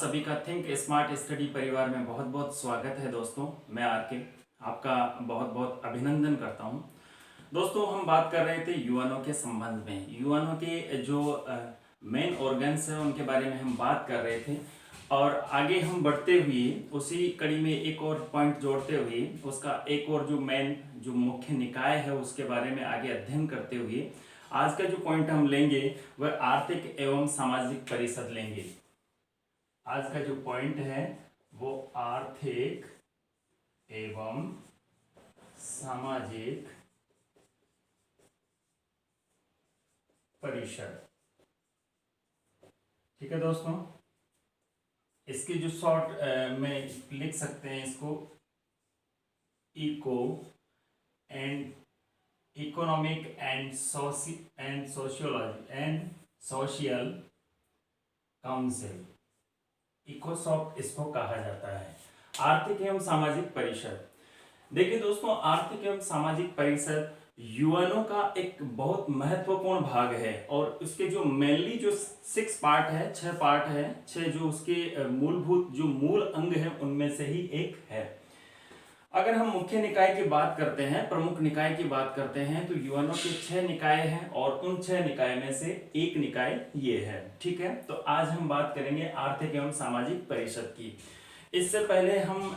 सभी का think smart study परिवार में बहुत बहुत स्वागत है दोस्तों। मैं आर के आपका बहुत बहुत अभिनंदन करता हूं। दोस्तों, हम बात कर रहे थे यूएनओ के संबंध में। यूएनओ के जो मेन ऑर्गन्स हैं उनके बारे में हम बात कर रहे थे और आगे हम बढ़ते हुए उसी कड़ी में एक और पॉइंट जोड़ते हुए उसका एक और जो मुख्य निकाय है उसके बारे में आगे अध्ययन करते हुए आज का जो पॉइंट हम लेंगे वह आर्थिक एवं सामाजिक परिषद लेंगे। आज का जो पॉइंट है वो आर्थिक एवं सामाजिक परिषद। ठीक है दोस्तों, इसकी जो शॉर्ट में लिख सकते हैं इसको eco and economic and social council, इकोसॉक इसको कहा जाता है। आर्थिक एवं सामाजिक परिषद। देखिए दोस्तों, आर्थिक एवं सामाजिक परिषद यूएनओ का एक बहुत महत्वपूर्ण भाग है और उसके जो मेनली जो 6 पार्ट है, 6 पार्ट है, 6 जो उसके मूलभूत जो मूल अंग है उनमें से ही एक है। अगर हम मुख्य निकाय की बात करते हैं, प्रमुख निकाय की बात करते हैं तो यूएनओ के 6 निकाय हैं और उन 6 निकाय में से एक निकाय ये है। ठीक है, तो आज हम बात करेंगे आर्थिक एवं सामाजिक परिषद की। इससे पहले हम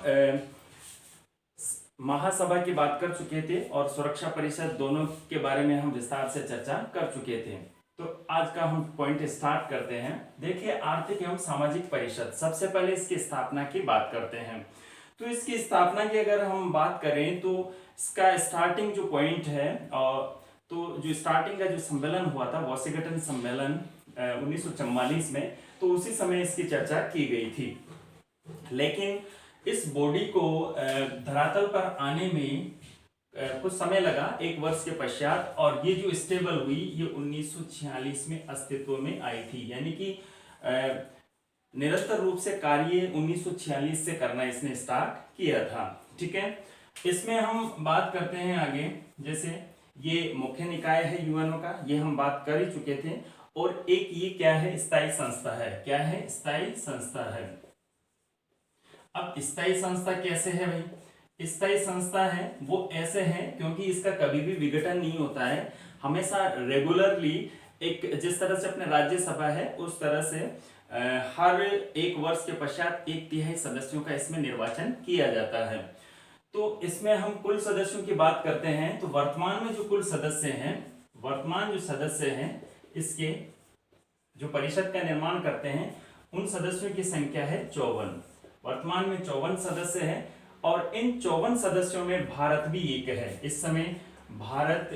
महासभा की बात कर चुके थे और सुरक्षा परिषद, दोनों के बारे में हम विस्तार से चर्चा कर चुके थे। तो आज का हम पॉइंट स्टार्ट करते हैं। देखिए, आर्थिक एवं सामाजिक परिषद, सबसे पहले इसकी स्थापना की बात करते हैं। तो इसकी स्थापना की अगर हम बात करें तो इसका स्टार्टिंग जो पॉइंट है तो जो स्टार्टिंग का जो सम्मेलन हुआ था, वाशिंगटन सम्मेलन 1944 में, तो उसी समय इसकी चर्चा की गई थी। लेकिन इस बॉडी को धरातल पर आने में कुछ समय लगा, 1 वर्ष के पश्चात, और ये जो स्टेबल हुई ये 1946 में अस्तित्व में आई थी। यानी कि निरंतर रूप से कार्य 1946 से करना इसने स्टार्ट किया था। ठीक है, इसमें हम बात करते हैं आगे। जैसे ये मुख्य निकाय है यूएनओ का, ये हम बात कर ही चुके थे। और एक ये क्या है, स्थायी संस्था है। क्या है? स्थायी संस्था है। अब स्थायी संस्था कैसे है भाई? स्थायी संस्था है वो ऐसे है क्योंकि इसका कभी भी विघटन नहीं होता है, हमेशा रेगुलरली एक, जिस तरह से अपने राज्यसभा है उस तरह से हर 1 वर्ष के पश्चात 1/3 सदस्यों का इसमें निर्वाचन किया जाता है। तो इसमें हम कुल सदस्यों की बात करते हैं तो वर्तमान में जो कुल सदस्य हैं, वर्तमान जो सदस्य हैं इसके जो परिषद का निर्माण करते हैं उन सदस्यों की संख्या है 54। वर्तमान में 54 सदस्य हैं और इन 54 सदस्यों में भारत भी एक है। इस समय भारत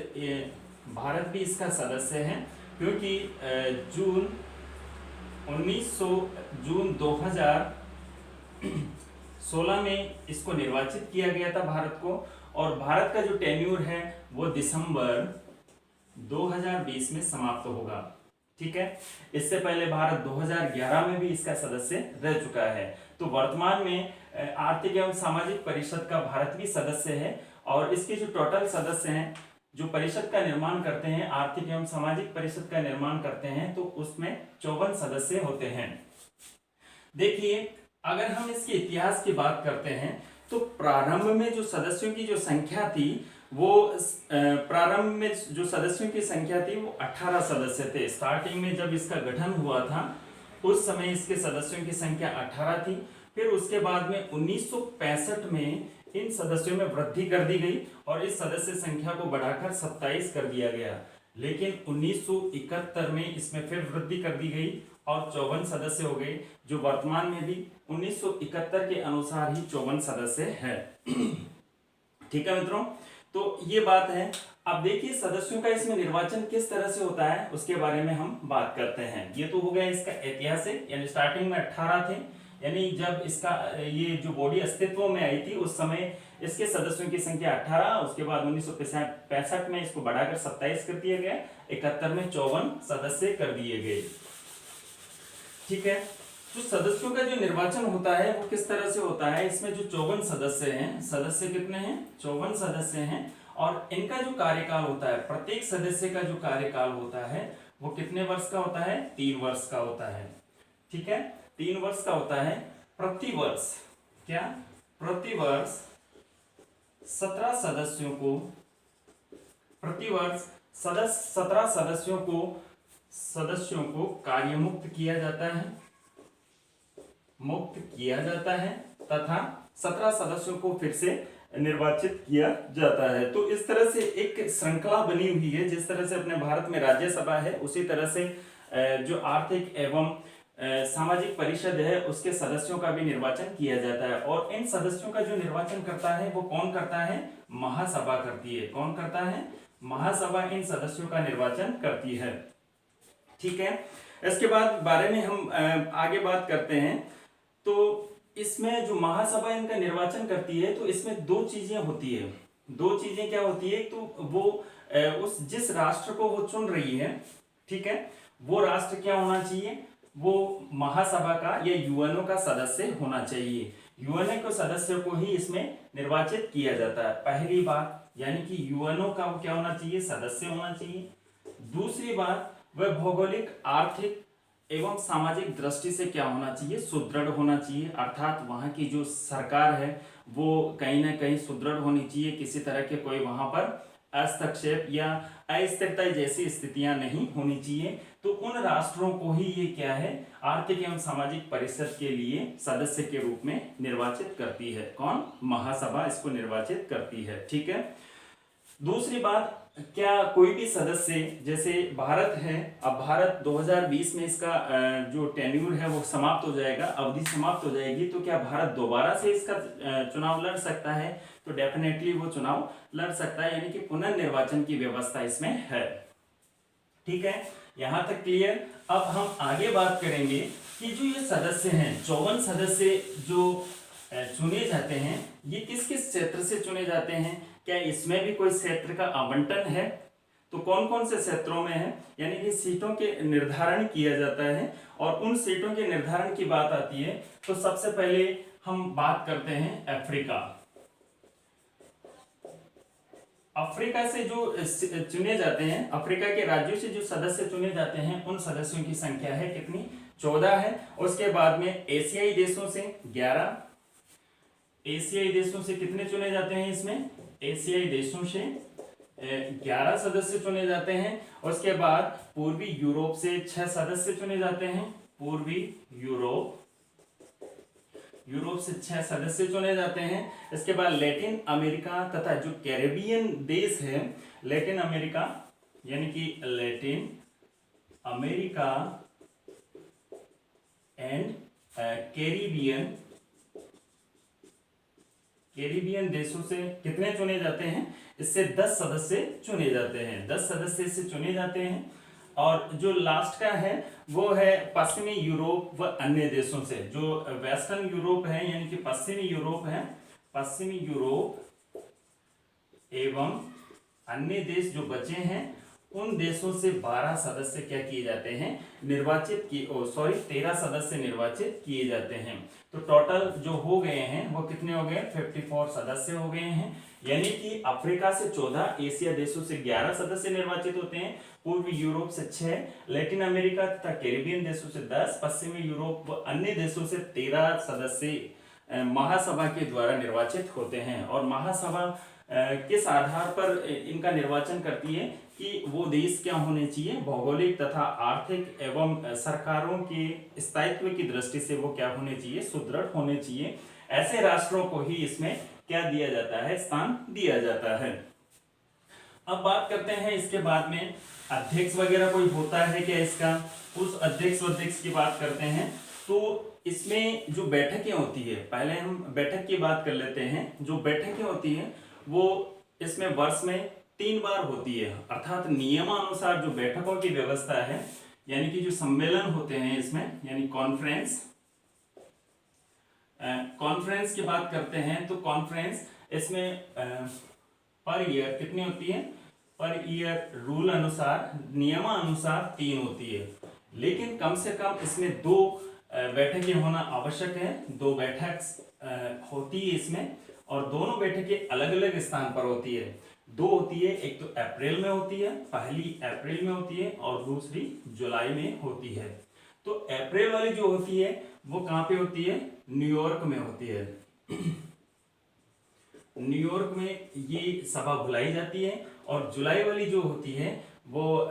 भी इसका सदस्य है क्योंकि जून 2016 में इसको निर्वाचित किया गया था भारत को, और भारत का जो टेन्यूर है वो दिसंबर 2020 में समाप्त होगा। ठीक है, इससे पहले भारत 2011 में भी इसका सदस्य रह चुका है। तो वर्तमान में आर्थिक एवं सामाजिक परिषद का भारत भी सदस्य है और इसके जो टोटल सदस्य हैं जो परिषद का निर्माण करते हैं, आर्थिक एवं सामाजिक परिषद का निर्माण करते हैं, तो उसमें 54 सदस्य होते हैं। देखिए, अगर हम इसके इतिहास की बात करते हैं तो प्रारंभ में जो सदस्यों की जो संख्या थी वो प्रारंभ में जो सदस्यों की संख्या थी वो 18 सदस्य थे। स्टार्टिंग में जब इसका गठन हुआ था उस समय इसके सदस्यों की संख्या 18 थी। फिर उसके बाद में 1965 में इन सदस्यों में वृद्धि कर दी गई और इस सदस्य संख्या को बढ़ाकर 27 कर दिया गया। लेकिन 1971 में इसमें फिर वृद्धि कर दी गई और 54 सदस्य हो गए, जो वर्तमान में भी 1971 के अनुसार ही 54 सदस्य है। ठीक है मित्रों, तो ये बात है। अब देखिए सदस्यों का इसमें निर्वाचन किस तरह से होता है उसके बारे में हम बात करते हैं। ये तो हो गया इसका ऐतिहासिक, यानी स्टार्टिंग में 18 थे, यानी जब इसका ये जो बॉडी अस्तित्व में आई थी उस समय इसके सदस्यों की संख्या 18, उसके बाद 1965 में इसको बढ़ाकर 27 कर दिया गया, 71 में 54 सदस्य कर दिए गए। ठीक है, जो सदस्यों का जो निर्वाचन होता है वो किस तरह से होता है? इसमें जो 54 सदस्य हैं, सदस्य कितने हैं? 54 सदस्य हैं और इनका जो कार्यकाल होता है, प्रत्येक सदस्य का जो कार्यकाल होता है वो कितने वर्ष का होता है? 3 वर्ष का होता है। ठीक है, 3 वर्ष का होता है, प्रतिवर्ष क्या, प्रतिवर्ष 17 सदस्यों को, प्रतिवर्ष 17 सदस्यों को कार्यमुक्त किया जाता है, मुक्त किया जाता है तथा 17 सदस्यों को फिर से निर्वाचित किया जाता है। तो इस तरह से एक श्रृंखला बनी हुई है। जिस तरह से अपने भारत में राज्यसभा है, उसी तरह से जो आर्थिक एवं सामाजिक परिषद है उसके सदस्यों का भी निर्वाचन किया जाता है। और इन सदस्यों का जो निर्वाचन करता है वो कौन करता है, महासभा करती है। कौन करता है, महासभा इन सदस्यों का निर्वाचन करती है। ठीक है, इसके बाद बारे में हम आगे बात करते हैं। तो इसमें जो महासभा इनका निर्वाचन करती है तो इसमें दो चीजें होती है। दो चीजें क्या होती है, तो वो उस जिस राष्ट्र को वो चुन रही है, ठीक है, वो राष्ट्र क्या होना चाहिए, वो महासभा का या यूएनओ का सदस्य होना चाहिए। यूएनओ के सदस्यों को ही इसमें निर्वाचित किया जाता है, पहली बात। यानी कि यूएनओ का क्या होना चाहिए, सदस्य होना चाहिए। दूसरी बात, वह भौगोलिक, आर्थिक एवं सामाजिक दृष्टि से क्या होना चाहिए, सुदृढ़ होना चाहिए। अर्थात वहां की जो सरकार है वो कहीं ना कहीं सुदृढ़ होनी चाहिए, किसी तरह के कोई वहां पर हस्तक्षेप या अस्थिरता जैसी स्थितियां नहीं होनी चाहिए। तो उन राष्ट्रों को ही ये क्या है, आर्थिक एवं सामाजिक परिषद के लिए सदस्य के रूप में निर्वाचित करती है। कौन, महासभा इसको निर्वाचित करती है। ठीक है, दूसरी बात, क्या कोई भी सदस्य, जैसे भारत है, अब भारत 2020 में इसका जो टेन्यूर है वो समाप्त हो जाएगा, अवधि समाप्त हो जाएगी। तो क्या भारत दोबारा से इसका चुनाव लड़ सकता है, तो डेफिनेटली वो चुनाव लड़ सकता है, यानी कि पुनर्निर्वाचन की व्यवस्था इसमें है। ठीक है, यहां तक क्लियर। अब हम आगे बात करेंगे कि जो ये सदस्य हैं, 54 सदस्य जो चुने जाते हैं, ये किस किस क्षेत्र से चुने जाते हैं, क्या इसमें भी कोई क्षेत्र का आवंटन है, तो कौन कौन से क्षेत्रों में है, यानी कि सीटों के निर्धारण किया जाता है। और उन सीटों के निर्धारण की बात आती है तो सबसे पहले हम बात करते हैं अफ्रीका। अफ्रीका से जो चुने जाते हैं, अफ्रीका के राज्यों से जो सदस्य चुने जाते हैं, उन सदस्यों की संख्या है कितनी, 14 है। उसके बाद में एशियाई देशों से 11, एशियाई देशों से कितने चुने जाते हैं, इसमें एशियाई देशों से 11 सदस्य चुने जाते हैं। उसके बाद पूर्वी यूरोप से 6 सदस्य चुने जाते हैं, पूर्वी यूरोप से 6 सदस्य चुने जाते हैं। इसके बाद लैटिन अमेरिका तथा जो कैरेबियन देश है, लैटिन अमेरिका यानी कि लैटिन अमेरिका एंड कैरिबियन देशों से कितने चुने जाते हैं, इससे 10 सदस्य चुने जाते हैं, 10 सदस्य इससे चुने जाते हैं। और जो लास्ट का है वो है पश्चिमी यूरोप व अन्य देशों से, जो वेस्टर्न यूरोप है यानी कि पश्चिमी यूरोप है, पश्चिमी यूरोप एवं अन्य देश जो बचे हैं, उन देशों से 12 सदस्य क्या किए जाते हैं, निर्वाचित किए, 13 सदस्य निर्वाचित किए जाते हैं। तो टोटल जो हो गए हैं वो कितने हो गए, 54 सदस्य हो गए हैं। यानी कि अफ्रीका से 14, एशिया देशों से 11 सदस्य निर्वाचित होते हैं, पूर्वी यूरोप से 6, लैटिन अमेरिका तथा कैरिबियन देशों से 10, पश्चिमी यूरोप व अन्य देशों से 13 सदस्य महासभा के द्वारा निर्वाचित होते हैं। और महासभा किस आधार पर इनका निर्वाचन करती है कि वो देश क्या होने चाहिए, भौगोलिक तथा आर्थिक एवं सरकारों के स्थायित्व की दृष्टि से वो क्या होने चाहिए, सुदृढ़ होने चाहिए। ऐसे राष्ट्रों को ही इसमें क्या दिया जाता है, स्थान दिया जाता है। अब बात करते हैं इसके बाद में अध्यक्ष वगैरह कोई होता है क्या इसका, उस अध्यक्ष की बात करते हैं। तो इसमें जो बैठकें होती है, पहले हम बैठक की बात कर लेते हैं। जो बैठकें होती है वो इसमें वर्ष में 3 बार होती है, अर्थात नियमानुसार जो बैठकों की व्यवस्था है, यानी कि जो सम्मेलन होते हैं इसमें, यानी कॉन्फ्रेंस की बात करते हैं। तो कॉन्फ्रेंस इसमें पर ईयर कितनी होती है, पर ईयर रूल अनुसार, नियमानुसार 3 होती है, लेकिन कम से कम इसमें 2 बैठकें होना आवश्यक है। 2 बैठक होती है इसमें, और दोनों बैठकें अलग अलग स्थान पर होती है। 2 होती है, एक तो अप्रैल में होती है, पहली अप्रैल में होती है और दूसरी जुलाई में होती है। तो अप्रैल वाली जो होती है वो कहां पे होती है, न्यूयॉर्क में होती है। न्यूयॉर्क में ये सभा बुलाई जाती है। और जुलाई वाली जो होती है वो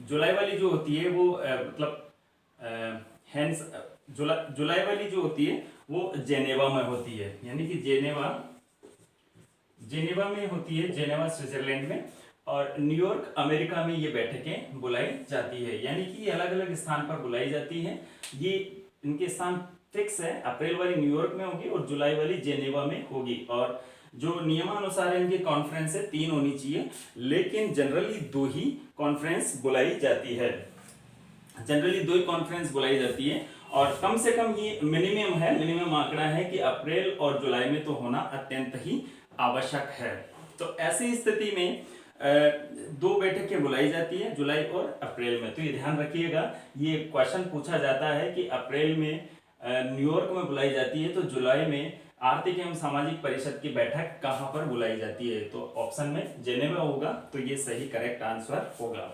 जुलाई वाली जो होती है वो मतलब हैंस जुलाई वाली जो होती है वो जेनेवा में होती है, यानी कि जेनेवा में होती है, जेनेवा स्विट्जरलैंड में। और न्यूयॉर्क अमेरिका में ये बैठकें बुलाई जाती है, यानी कि ये अलग अलग स्थान पर बुलाई जाती है। ये इनके स्थान फिक्स है, अप्रैल वाली न्यूयॉर्क में होगी और जुलाई वाली जेनेवा में होगी। और जो नियमानुसार इनके कॉन्फ्रेंस है 3 होनी चाहिए, लेकिन जनरली 2 ही कॉन्फ्रेंस बुलाई जाती है। जनरली 2 ही कॉन्फ्रेंस बुलाई जाती है। और कम से कम ये मिनिमम आंकड़ा है कि अप्रैल और जुलाई में तो होना अत्यंत ही आवश्यक है। तो ऐसी स्थिति में 2 बैठकें बुलाई जाती है, जुलाई और अप्रैल में। तो ये ध्यान रखिएगा, ये क्वेश्चन पूछा जाता है कि अप्रैल में न्यूयॉर्क में बुलाई जाती है, तो जुलाई में आर्थिक एवं सामाजिक परिषद की बैठक कहां पर बुलाई जाती है, तो ऑप्शन में जेनेवा होगा। तो ये सही करेक्ट आंसर होगा।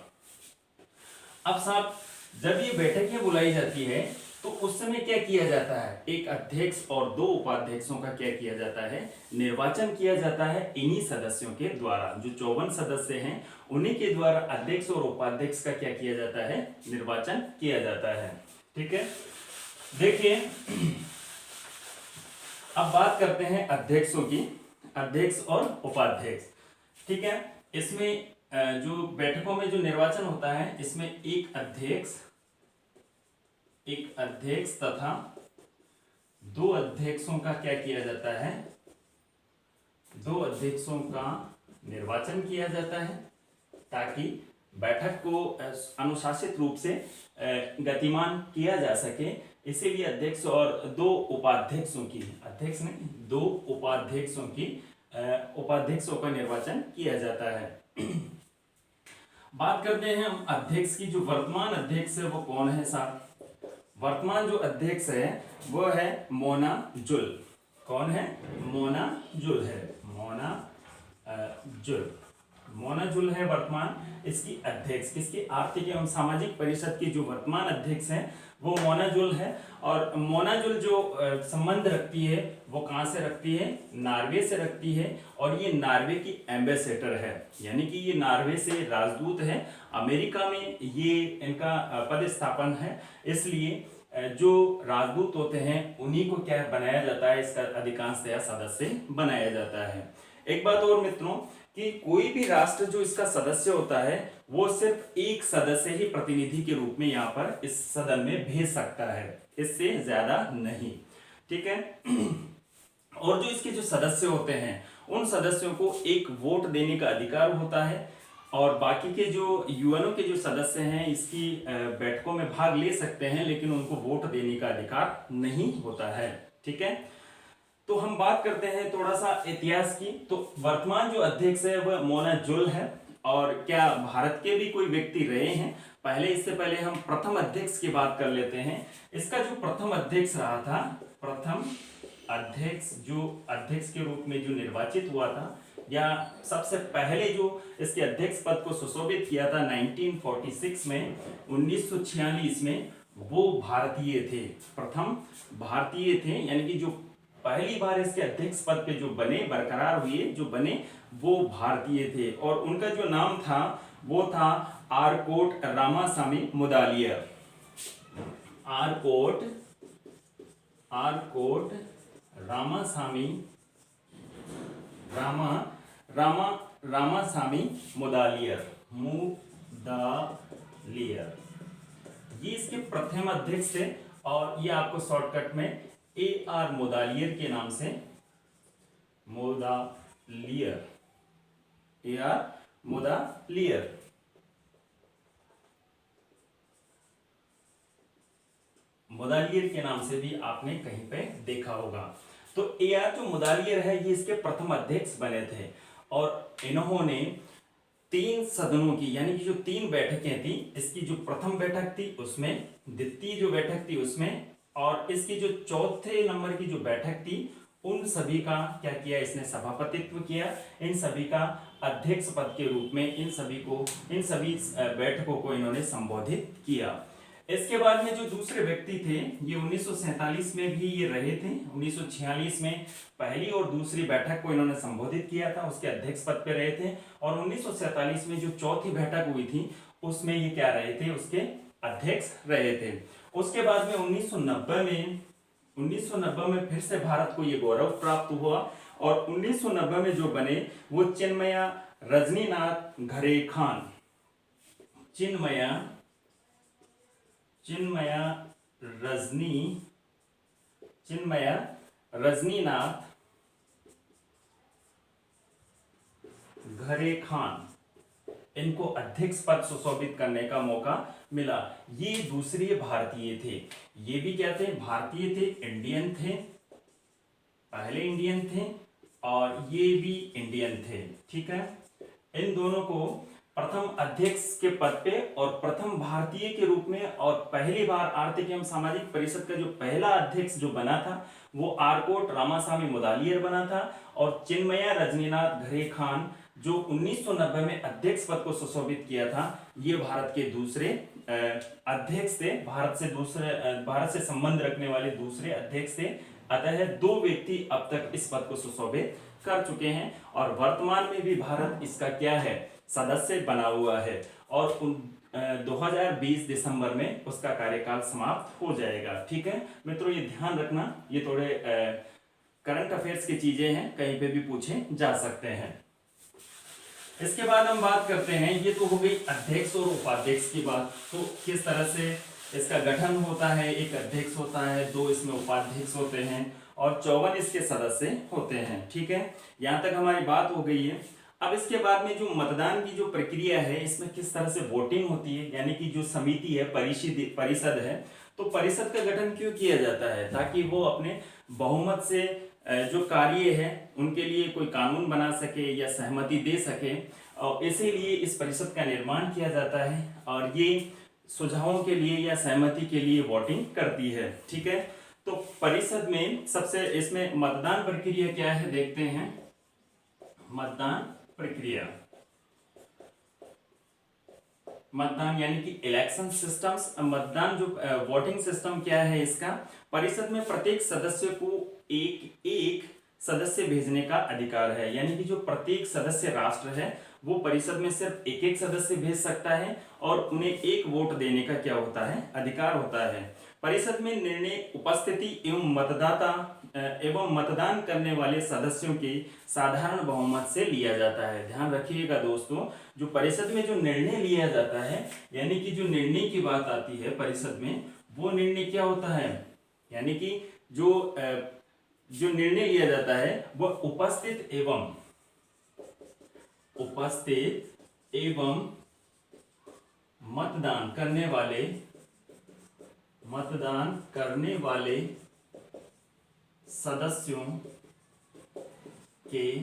अब साहब, जब ये बैठकें बुलाई जाती है तो उस समय क्या किया जाता है, एक अध्यक्ष और 2 उपाध्यक्षों का क्या किया जाता है, निर्वाचन किया जाता है इन्हीं सदस्यों के द्वारा। जो 54 सदस्य हैं उन्हीं के द्वारा अध्यक्ष और उपाध्यक्ष का क्या किया जाता है, निर्वाचन किया जाता है। ठीक है, देखिए अब बात करते हैं अध्यक्षों की, अध्यक्ष और उपाध्यक्ष। ठीक है, इसमें जो बैठकों में जो निर्वाचन होता है इसमें एक अध्यक्ष तथा 2 अध्यक्षों का क्या किया जाता है, 2 अध्यक्षों का निर्वाचन किया जाता है, ताकि बैठक को अनुशासित रूप से गतिमान किया जा सके। इसीलिए अध्यक्ष और 2 उपाध्यक्षों की, अध्यक्ष नहीं 2 उपाध्यक्षों का निर्वाचन किया जाता है। बात करते हैं हम अध्यक्ष की। जो वर्तमान अध्यक्ष है वो कौन है साहब, वर्तमान जो अध्यक्ष है वो है मोना जुल। कौन है, मोना जुल है, मोना जुल है वर्तमान इसकी अध्यक्ष। किसकी, आर्थिक एवं सामाजिक परिषद की जो वर्तमान अध्यक्ष है वो मोना जुल है। और मोना जुल जो संबंध रखती है वो कहां से रखती है, नॉर्वे से रखती है। और ये नॉर्वे की एम्बेसडर है, यानी कि ये नॉर्वे से राजदूत है। अमेरिका में ये इनका पदस्थापन है, इसलिए जो राजदूत होते हैं उन्हीं को क्या बनाया जाता है, इसका अधिकांशतया सदस्य बनाया जाता है। एक बात और मित्रों, कि कोई भी राष्ट्र जो इसका सदस्य होता है वो सिर्फ एक सदस्य ही प्रतिनिधि के रूप में यहाँ पर इस सदन में भेज सकता है, इससे ज्यादा नहीं। ठीक है, और जो इसके जो सदस्य होते हैं उन सदस्यों को एक वोट देने का अधिकार होता है। और बाकी के जो यूएनओ के जो सदस्य हैं इसकी बैठकों में भाग ले सकते हैं, लेकिन उनको वोट देने का अधिकार नहीं होता है। ठीक है, तो हम बात करते हैं थोड़ा सा इतिहास की। तो वर्तमान जो अध्यक्ष है वह मोना जुल है। और क्या भारत के भी कोई व्यक्ति रहे हैं पहले, इससे पहले हम प्रथम अध्यक्ष की बात कर लेते हैं। इसका जो प्रथम अध्यक्ष रहा था, प्रथम अध्यक्ष जो अध्यक्ष के रूप में जो निर्वाचित हुआ था, या सबसे पहले जो इसके अध्यक्ष पद को सुशोभित किया था 1946 में, 1946 में, वो भारतीय थे, प्रथम भारतीय थे। यानी कि जो पहली बार इसके अध्यक्ष पद पे जो बने, बरकरार हुए, जो बने वो भारतीय थे। और उनका जो नाम था वो था आरकोट रामासामी मुदालियर। आरकोट रामासामी रामासामी मुदालियर। ये इसके प्रथम अध्यक्ष थे। और ये आपको शॉर्टकट में AR मुदालियर के नाम से, AR मुदालियर के नाम से भी आपने कहीं पे देखा होगा। तो AR जो मुदालियर है ये इसके प्रथम अध्यक्ष बने थे। और इन्होंने 3 सदनों की, यानी कि जो 3 बैठकें थी, इसकी जो प्रथम बैठक थी उसमें, द्वितीय जो बैठक थी उसमें, और इसकी जो चौथे नंबर की जो बैठक थी उन सभी का क्या किया, इसने सभापतित्व किया। इन सभी का अध्यक्ष पद के रूप में इन सभी बैठकों को इन्होंने संबोधित किया। इसके बाद में जो दूसरे व्यक्ति थे, ये 1947 में भी ये रहे थे। 1946 में पहली और दूसरी बैठक को इन्होंने संबोधित किया था, उसके अध्यक्ष पद पे रहे थे। और 1947 में जो चौथी बैठक हुई थी उसमें ये क्या रहे थे, उसके अध्यक्ष रहे थे। उसके बाद में 1990 में फिर से भारत को ये गौरव प्राप्त हुआ और 1990 में जो बने वो चिन्मया रजनीनाथ घरे खान, चिन्मया रजनीनाथ घरे खान, इनको अध्यक्ष पद सुशोभित करने का मौका मिला। ये दूसरे भारतीय थे, ये भी क्या थे, भारतीय थे, इंडियन थे, पहले इंडियन थे और ये भी इंडियन थे। ठीक है, इन दोनों को प्रथम अध्यक्ष के पद पे और प्रथम भारतीय के रूप में और पहली बार आर्थिक एवं सामाजिक परिषद का जो पहला अध्यक्ष जो बना था वो आरकोट रामासामी मुदालियर बना था। और चिन्मया रजनीनाथ घरे खान जो 1990 में अध्यक्ष पद को सुशोभित किया था, ये भारत के दूसरे अध्यक्ष थे, भारत से संबंध रखने वाले दूसरे अध्यक्ष थे। अतः दो व्यक्ति अब तक इस पद को सुशोभित कर चुके हैं और वर्तमान में भी भारत इसका क्या है, सदस्य बना हुआ है। और 2020 दिसंबर में उसका कार्यकाल समाप्त हो जाएगा। ठीक है मित्रों, ये ध्यान रखना, ये थोड़े करंट अफेयर्स की चीजें हैं, कहीं पे भी पूछे जा सकते हैं। इसके बाद हम बात करते हैं, ये तो हो गई अध्यक्ष और उपाध्यक्ष की बात। तो किस तरह से इसका गठन होता है, एक अध्यक्ष होता है, 2 इसमें उपाध्यक्ष होते हैं और 54 इसके सदस्य होते हैं। ठीक है, यहां तक हमारी बात हो गई है। अब इसके बाद में जो मतदान की जो प्रक्रिया है, इसमें किस तरह से वोटिंग होती है, यानी कि जो समिति है, परिषद है, तो परिषद का गठन क्यों किया जाता है, ताकि वो अपने बहुमत से जो कार्य है उनके लिए कोई कानून बना सके या सहमति दे सके, और इसीलिए इस परिषद का निर्माण किया जाता है और ये सुझावों के लिए या सहमति के लिए वोटिंग करती है। ठीक है, तो परिषद में सबसे इसमें मतदान प्रक्रिया क्या है देखते हैं। मतदान प्रक्रिया, मतदान यानी कि इलेक्शन सिस्टम्स, मतदान जो वोटिंग सिस्टम क्या है इसका, परिषद में प्रत्येक सदस्य को एक सदस्य भेजने का अधिकार है। यानी कि जो प्रत्येक सदस्य राष्ट्र है वो परिषद में सिर्फ एक सदस्य भेज सकता है और उन्हें एक वोट देने का क्या होता है, अधिकार होता है। परिषद में निर्णय उपस्थिति एवं मतदान करने वाले सदस्यों के साधारण बहुमत से लिया जाता है। ध्यान रखिएगा दोस्तों, जो परिषद में जो निर्णय लिया जाता है, यानी कि जो निर्णय की बात आती है परिषद में, वो निर्णय क्या होता है, यानी कि जो निर्णय लिया जाता है वो उपस्थित एवं मतदान करने वाले सदस्यों के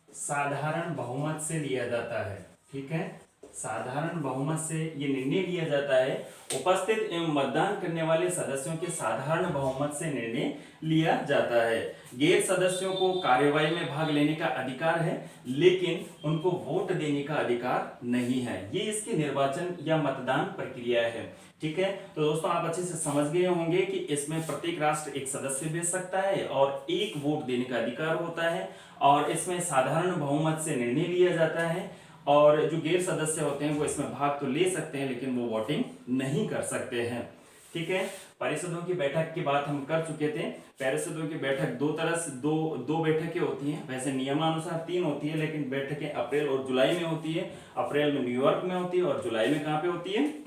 साधारण बहुमत से लिया जाता है। ठीक है, साधारण बहुमत से ये निर्णय लिया जाता है। उपस्थित एवं मतदान करने वाले सदस्यों के साधारण बहुमत से निर्णय लिया जाता है। गैर सदस्यों को कार्यवाही में भाग लेने का अधिकार है, लेकिन उनको वोट देने का अधिकार नहीं है। ये इसकी निर्वाचन या मतदान प्रक्रिया है। ठीक है, तो दोस्तों आप अच्छे से समझ गए होंगे कि इसमें प्रत्येक राष्ट्र एक सदस्य भेज सकता है और एक वोट देने का अधिकार होता है, और इसमें साधारण बहुमत से निर्णय लिया जाता है। और जो गैर सदस्य होते हैं वो इसमें भाग तो ले सकते हैं, लेकिन वो वोटिंग नहीं कर सकते हैं। ठीक है, परिषदों की बैठक की बात हम कर चुके थे। परिषदों की बैठक दो बैठकें होती हैं। वैसे नियमानुसार 3 होती है, लेकिन बैठकें अप्रैल और जुलाई में होती है। अप्रैल में न्यूयॉर्क में होती है और जुलाई में कहाँ पे होती है,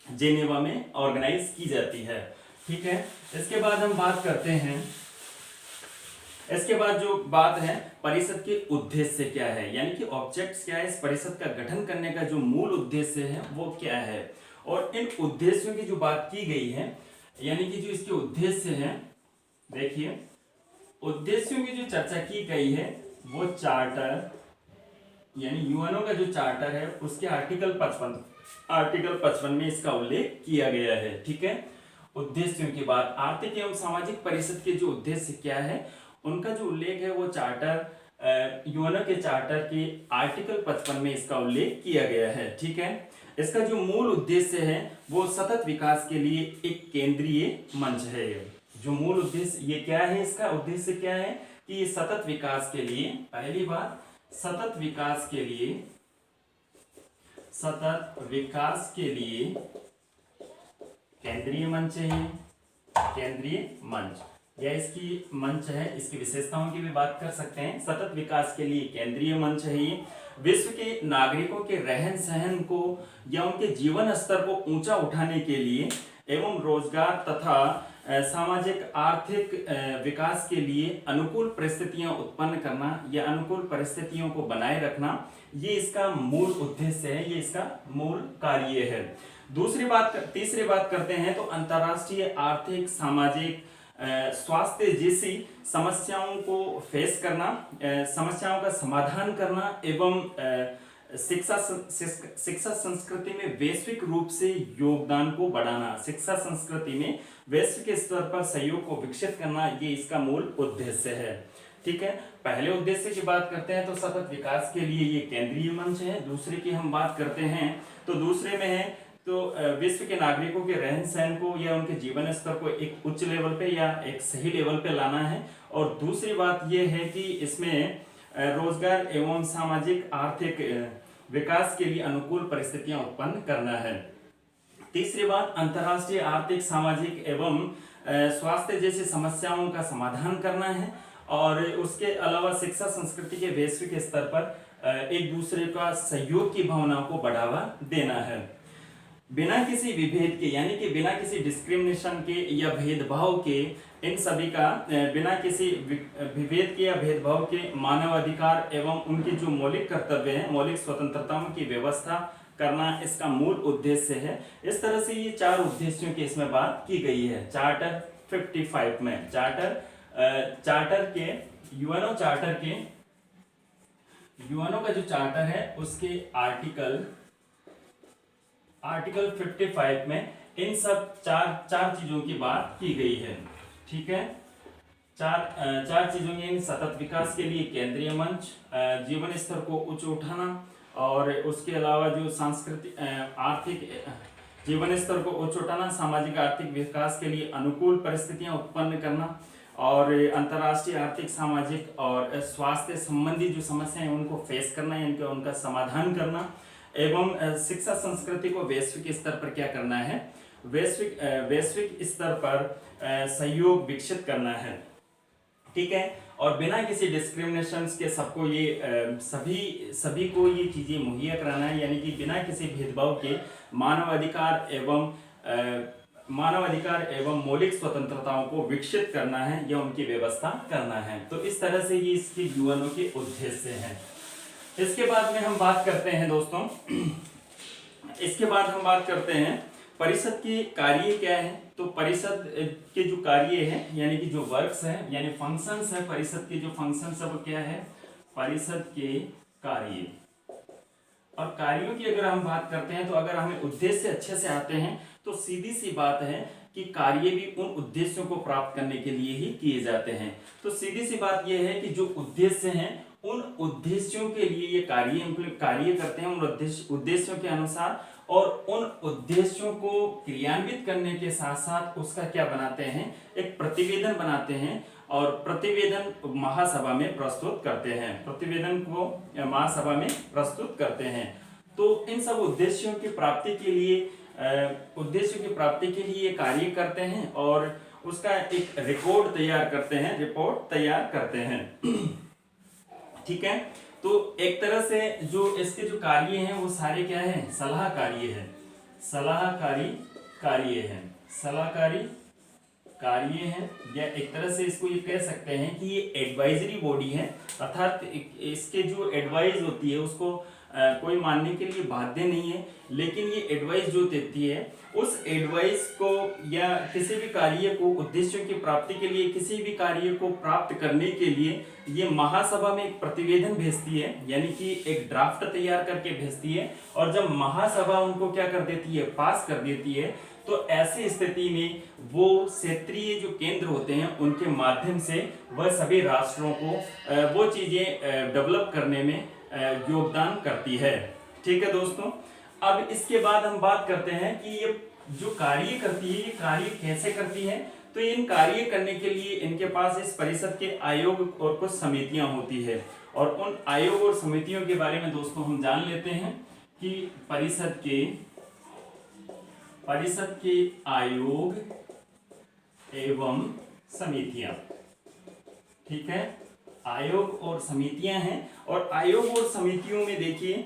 जेनेवा में ऑर्गेनाइज की जाती है। ठीक है, इसके बाद हम बात करते हैं, इसके बाद जो बात है परिषद के उद्देश्य क्या है, यानी कि ऑब्जेक्ट्स क्या है, इस परिषद का गठन करने का जो मूल उद्देश्य है वो क्या है। और इन उद्देश्यों की जो बात की गई है, यानी कि जो इसके उद्देश्य हैं, देखिए उद्देश्यों की जो चर्चा की गई है वो चार्टर, यानी यूएनओ का जो चार्टर है उसके आर्टिकल 55 में इसका उल्लेख किया गया है। ठीक है, उद्देश्यों की बात, आर्थिक एवं सामाजिक परिषद के जो उद्देश्य क्या है उनका जो उल्लेख है वो चार्टर यूएनओ के चार्टर के आर्टिकल 55 में इसका उल्लेख किया गया है। ठीक है, इसका जो मूल उद्देश्य है वो सतत विकास के लिए एक केंद्रीय मंच है। जो मूल उद्देश्य ये क्या है, इसका उद्देश्य क्या है कि ये सतत विकास के लिए, पहली बात सतत विकास के लिए केंद्रीय मंच है, केंद्रीय मंच या इसकी मंच है, इसकी विशेषताओं की भी बात कर सकते हैं। सतत विकास के लिए केंद्रीय मंच है ये विश्व के नागरिकों के रहन सहन को या उनके जीवन स्तर को ऊंचा उठाने के लिए एवं रोजगार तथा सामाजिक आर्थिक विकास के लिए अनुकूल परिस्थितियां उत्पन्न करना या अनुकूल परिस्थितियों को बनाए रखना, ये इसका मूल उद्देश्य है, ये इसका मूल कार्य है। तीसरी बात करते हैं तो अंतर्राष्ट्रीय आर्थिक सामाजिक स्वास्थ्य जैसी समस्याओं को फेस करना, समस्याओं का समाधान करना एवं शिक्षा संस्कृति में वैश्विक रूप से योगदान को बढ़ाना, शिक्षा संस्कृति में वैश्विक स्तर पर सहयोग को विकसित करना, ये इसका मूल उद्देश्य है। ठीक है, पहले उद्देश्य की बात करते हैं तो सतत विकास के लिए ये केंद्रीय मंच है। दूसरे की हम बात करते हैं तो दूसरे में है तो विश्व के नागरिकों के रहन सहन को या उनके जीवन स्तर को एक उच्च लेवल पे या एक सही लेवल पे लाना है। और दूसरी बात यह है कि इसमें रोजगार एवं सामाजिक आर्थिक विकास के लिए अनुकूल परिस्थितियां उत्पन्न करना है। तीसरी बात अंतर्राष्ट्रीय आर्थिक सामाजिक एवं स्वास्थ्य जैसी समस्याओं का समाधान करना है। और उसके अलावा शिक्षा संस्कृति के वैश्विक स्तर पर एक दूसरे का सहयोग की भावनाओं को बढ़ावा देना है। बिना किसी विभेद के यानी कि बिना किसी डिस्क्रिमिनेशन के या भेदभाव के, इन सभी का बिना किसी विभेद के या भेदभाव के मानवाधिकार एवं उनके जो मौलिक कर्तव्य हैं, मौलिक स्वतंत्रताओं की व्यवस्था करना इसका मूल उद्देश्य है। इस तरह से ये 4 उद्देश्यों की इसमें बात की गई है चार्टर 55 में। चार्टर के यूएनओ का जो चार्टर है उसके आर्टिकल 55 में इन सब चार चीजों की बात की गई है। ठीक है, चार चीजों में सतत विकास के लिए केंद्रीय मंच, जीवन स्तर को उच्च उठाना और उसके अलावा जो सांस्कृतिक आर्थिक जीवन स्तर को उच्च उठाना, सामाजिक आर्थिक विकास के लिए अनुकूल परिस्थितियां उत्पन्न करना और अंतर्राष्ट्रीय आर्थिक सामाजिक और स्वास्थ्य संबंधी जो समस्याएं उनको फेस करना या उनका समाधान करना एवं शिक्षा संस्कृति को वैश्विक स्तर पर क्या करना है, वैश्विक स्तर पर सहयोग विकसित करना है। ठीक है, और बिना किसी डिस्क्रिमिनेशन के सबको ये सभी को ये चीजें मुहैया कराना है, यानी कि बिना किसी भेदभाव के मानवाधिकार एवं मौलिक स्वतंत्रताओं को विकसित करना है या उनकी व्यवस्था करना है। तो इस तरह से ये इसके यूएनओ के उद्देश्य हैं। इसके बाद में हम बात करते हैं दोस्तों, इसके बाद हम बात करते हैं परिषद के कार्य क्या है। तो परिषद के जो कार्य है यानी कि जो वर्क्स है यानी फंक्शंस है, परिषद के जो फंक्शंस है वो क्या है, परिषद के कार्य। और कार्यों की अगर हम बात करते हैं तो अगर हमें उद्देश्य अच्छे से आते हैं तो सीधी सी बात है कि कार्य भी उन उद्देश्यों को प्राप्त करने के लिए ही किए जाते हैं। तो सीधी सी बात यह है कि जो उद्देश्य हैं उन उद्देश्यों के लिए ये कार्य करते हैं, उन उद्देश्यों के अनुसार, और उन उद्देश्यों को क्रियान्वित करने के साथ साथ उसका क्या बनाते हैं, एक प्रतिवेदन बनाते हैं और प्रतिवेदन महासभा में प्रस्तुत करते हैं, प्रतिवेदन को महासभा में प्रस्तुत करते हैं। तो इन सब उद्देश्यों की प्राप्ति के लिए कार्य करते हैं और उसका एक रिपोर्ट तैयार करते हैं। ठीक है, तो एक तरह से जो इसके जो कार्य हैं वो सारे क्या है, सलाहकारी कार्य है, या एक तरह से इसको ये कह सकते हैं कि ये एडवाइजरी बॉडी है, अर्थात इसके जो एडवाइस होती है उसको कोई मानने के लिए बाध्य नहीं है, लेकिन ये एडवाइस जो देती है उस एडवाइस को या किसी भी कार्य को, उद्देश्यों की प्राप्ति के लिए किसी भी कार्य को प्राप्त करने के लिए ये महासभा में एक प्रतिवेदन भेजती है, यानी कि एक ड्राफ्ट तैयार करके भेजती है। और जब महासभा उनको क्या कर देती है, पास कर देती है, तो तो ऐसी स्थिति में वो क्षेत्रीय जो केंद्र होते हैं उनके माध्यम से वह सभी राष्ट्रों को वो चीजें डेवलप करने में योगदान करती है। ठीक है दोस्तों, अब इसके बाद हम बात करते हैं कि ये जो कार्य करती है ये कार्य कैसे करती है। तो इन कार्य करने के लिए इनके पास इस परिषद के आयोग और कुछ समितियां होती है, और उन आयोग और समितियों के बारे में दोस्तों हम जान लेते हैं कि परिषद के आयोग एवं समितियां। ठीक है, आयोग और समितियां हैं, और आयोग और समितियों में देखिए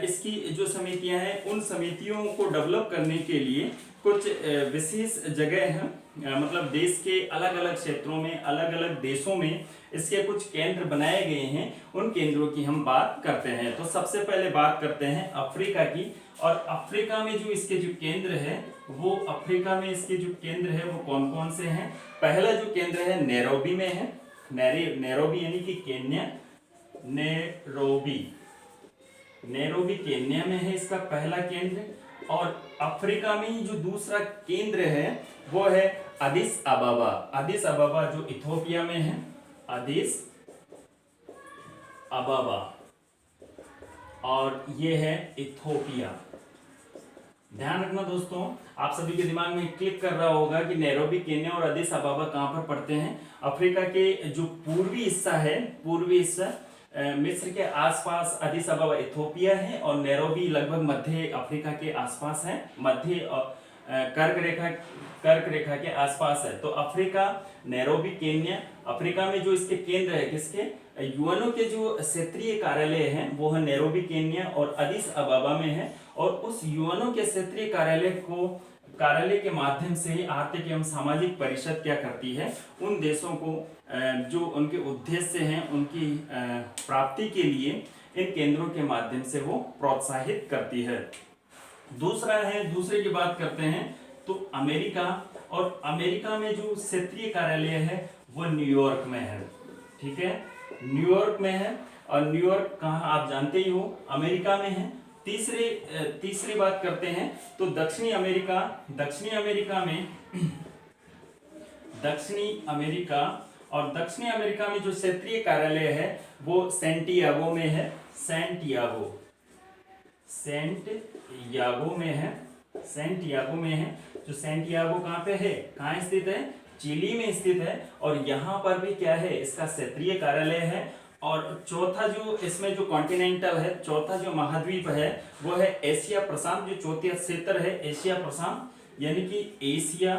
इसकी जो समितियां हैं उन समितियों को डेवलप करने के लिए कुछ विशेष जगह हैं, मतलब देश के अलग अलग क्षेत्रों में, अलग अलग देशों में इसके कुछ केंद्र बनाए गए हैं। उन केंद्रों की हम बात करते हैं। तो सबसे पहले बात करते हैं अफ्रीका की, और अफ्रीका में जो इसके जो केंद्र है वो अफ्रीका में इसके जो केंद्र है वो कौन कौन से हैं। पहला जो केंद्र है नैरोबी में है, नैरोबी यानी कि केन्या, नैरोबी केन्या में है इसका पहला केंद्र। और अफ्रीका में ही जो दूसरा केंद्र है वो है अदिस अबाबा जो इथोपिया में है, अदिस अबाबा, और ये है इथोपिया। ध्यान रखना दोस्तों, आप सभी के दिमाग में क्लिक कर रहा होगा कि नैरोबी केन्या और अदिस अबाबा कहां पर पड़ते हैं। अफ्रीका के जो पूर्वी हिस्सा मिस्र के आसपास अदिस अबाबा इथोपिया है, और नैरोबी लगभग मध्य अफ्रीका के आसपास है, मध्य कर्क रेखा के आसपास है। तो अफ्रीका, नैरोबी, केन्या। अफ्रीका में जो इसके केंद्र है किसके, यूएनओ के जो क्षेत्रीय कार्यालय हैं वो है नैरोबी केन्या और अदिस अबाबा में है। और उस यूएनओ के क्षेत्रीय कार्यालय के माध्यम से आर्थिक एवं सामाजिक परिषद क्या करती है, उन देशों को जो उनके उद्देश्य हैं उनकी प्राप्ति के लिए इन केंद्रों के माध्यम से वो प्रोत्साहित करती है। दूसरे की बात करते हैं तो अमेरिका, और अमेरिका में जो क्षेत्रीय कार्यालय है वो न्यूयॉर्क में है। ठीक है, न्यूयॉर्क में है, और न्यूयॉर्क कहाँ आप जानते ही हो, अमेरिका में है। तीसरी बात करते हैं तो दक्षिणी अमेरिका में जो क्षेत्रीय कार्यालय है वो सेंटियागो में है, सेंटियागो में है। जो सेंटियागो कहाँ पे है, कहाँ स्थित है, चिली में स्थित है। और यहाँ पर भी क्या है, इसका क्षेत्रीय कार्यालय है। और चौथा जो इसमें जो कॉन्टिनेंटल है, चौथा जो महाद्वीप है वो है एशिया प्रशांत। जो चौथा क्षेत्र है एशिया प्रशांत, यानी कि एशिया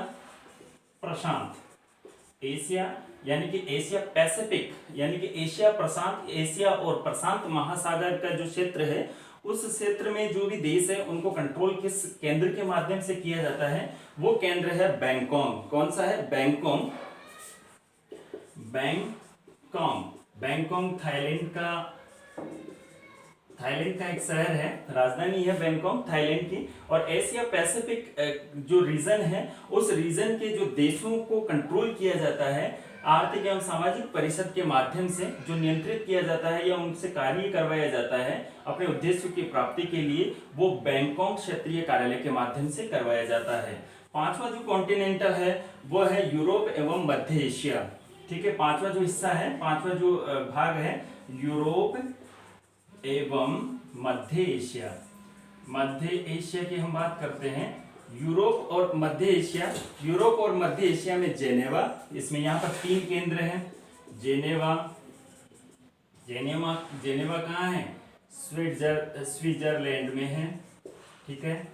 यानी कि एशिया पैसिफिक, यानी कि एशिया प्रशांत, एशिया और प्रशांत महासागर का जो क्षेत्र है उस क्षेत्र में जो भी देश है उनको कंट्रोल किस केंद्र के माध्यम से किया जाता है, वो केंद्र है बैंकॉक। कौन सा है, बैंकॉक थाईलैंड का एक शहर है, राजधानी है बैंकॉक थाईलैंड की। और एशिया पैसिफिक जो रीजन है उस रीजन के जो देशों को कंट्रोल किया जाता है आर्थिक एवं सामाजिक परिषद के माध्यम से, जो नियंत्रित किया जाता है या उनसे कार्य करवाया जाता है अपने उद्देश्य की प्राप्ति के लिए, वो बैंकॉक क्षेत्रीय कार्यालय के माध्यम से करवाया जाता है। पांचवा जो कॉन्टिनेंटल है वो है यूरोप एवं मध्य एशिया। ठीक है, पांचवा जो हिस्सा है, पांचवा जो भाग है एवं मध्य एशिया की हम बात करते हैं। यूरोप और मध्य एशिया में जेनेवा, इसमें यहाँ पर 3 केंद्र हैं। जेनेवा कहाँ है, स्विट्जरलैंड में है। ठीक है,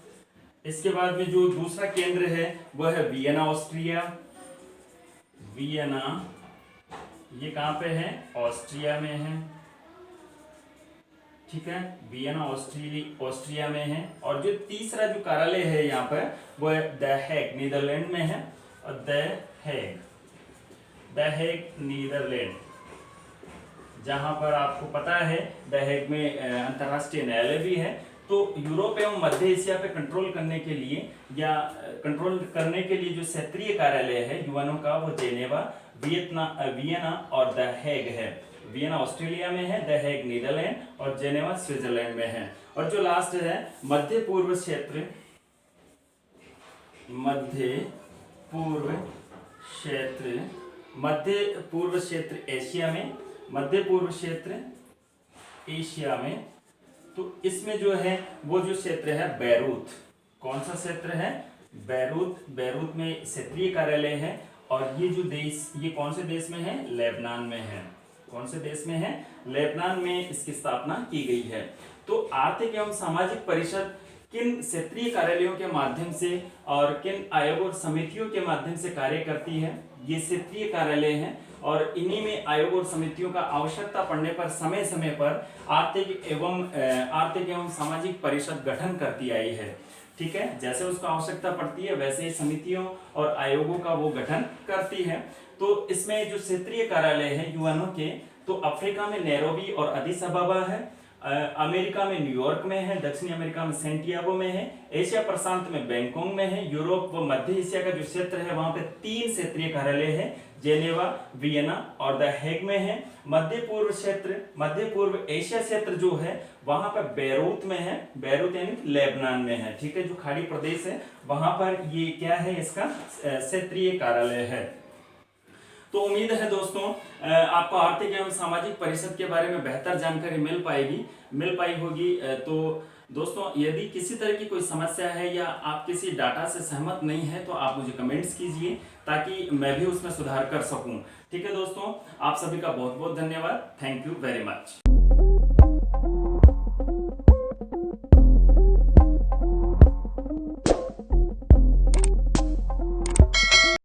इसके बाद में जो दूसरा केंद्र है वो है वियना, ऑस्ट्रिया। ये कहाँ पे है, ऑस्ट्रिया में है। ठीक है, वियना ऑस्ट्रिया में है। और जो तीसरा जो कार्यालय है यहाँ पर वो है द हेग, नीदरलैंड में है। और द हेग नीदरलैंड, जहां पर आपको पता है द हेग में अंतर्राष्ट्रीय न्यायालय भी है। तो यूरोप एवं मध्य एशिया पे कंट्रोल करने के लिए जो क्षेत्रीय कार्यालय है यूएनओ का वो जेनेवा, वियना और द हेग है। वियना ऑस्ट्रेलिया में है, द हेग नीदरलैंड और जेनेवा स्विट्जरलैंड में है। और जो लास्ट है मध्य पूर्व क्षेत्र मध्य पूर्व क्षेत्र, मध्य पूर्व क्षेत्र एशिया में, मध्य पूर्व क्षेत्र एशिया में। तो इसमें जो है वो जो क्षेत्र है बैरूत, कौन सा क्षेत्र है? बैरूत। बैरूत में क्षेत्रीय कार्यालय है। और ये जो देश, ये कौन से देश में है? लेबनान में है। कौन से देश में है? लेबनान में इसकी स्थापना की गई है। तो आर्थिक एवं सामाजिक परिषद किन क्षेत्रीय कार्यालयों के माध्यम से और किन आयोग और समितियों के माध्यम से कार्य करती है? ये क्षेत्रीय कार्यालय हैं और इन्हीं में आयोग और समितियों का आवश्यकता पड़ने पर समय समय पर आर्थिक एवं सामाजिक परिषद गठन करती आई है। ठीक है, जैसे उसको आवश्यकता पड़ती है वैसे ही समितियों और आयोगों का वो गठन करती है। तो इसमें जो क्षेत्रीय कार्यालय है यूएनओ के, तो अफ्रीका में नैरोबी और अदीस अबाबा है, अमेरिका में न्यूयॉर्क में है, दक्षिणी अमेरिका में सेंटियागो में है, एशिया प्रशांत में बैंकॉक में है, यूरोप व मध्य एशिया का जो क्षेत्र है वहां पे 3 क्षेत्रीय कार्यालय है, जेनेवा, वियना और द हेग में है। मध्य पूर्व क्षेत्र, मध्य पूर्व एशिया क्षेत्र जो है वहां पर बैरूत में है, बैरूत यानी लेबनान में है। ठीक है, जो खाड़ी प्रदेश है वहां पर ये क्या है? इसका क्षेत्रीय कार्यालय है। तो उम्मीद है दोस्तों आपको आर्थिक एवं सामाजिक परिषद के बारे में बेहतर जानकारी मिल पाई होगी। तो दोस्तों यदि किसी तरह की कोई समस्या है या आप किसी डाटा से सहमत नहीं है तो आप मुझे कमेंट्स कीजिए ताकि मैं भी उसमें सुधार कर सकूं। ठीक है दोस्तों, आप सभी का बहुत बहुत धन्यवाद। Thank you very much.